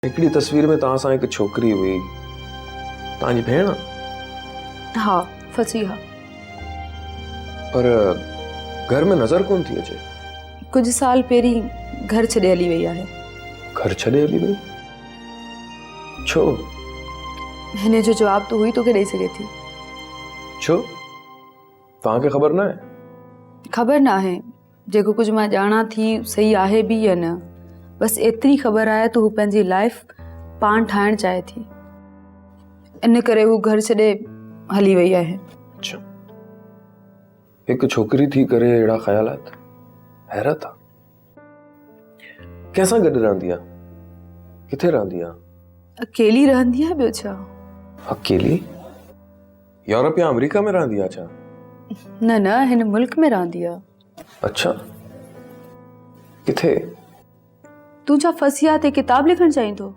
हिकिड़ी तस्वीर में तव्हां सां हिकु छोकिरी हुई, तव्हांजी भेण? हाँ, फसीहा। पर घर में नज़र कोन थी अचे। कुछ साल पहिरीं घर छॾे हली वई आहे। घर छॾे हली वई? छो? हिन जो जवाब तो हुई तोखे ॾेई सघे थी। छो? तव्हांखे ख़बर न आहे? ख़बर न आहे, जेको कुछ मां ॼाणा थी सही आहे भी या न। बस एतिरी ख़बर आहे त हू पंहिंजी लाइफ पाण ठाहिण चाहे थी, इन करे हू घर छॾे हली वई आहे। अच्छा, हिकु छोकिरी थी करे अहिड़ा ख़्यालात, हैरत आहे। कंहिंसां गॾु रहंदी आहे? किथे रहंदी आहे? अकेली रहंदी आहे, ॿियो छा। अकेली? यूरोप या अमेरिका में रहंदी आहे छा? न न, हिन मुल्क में रहंदी आहे। अच्छा, किथे? तूं छा फसिया ते किताब लिखण चाहीं थो?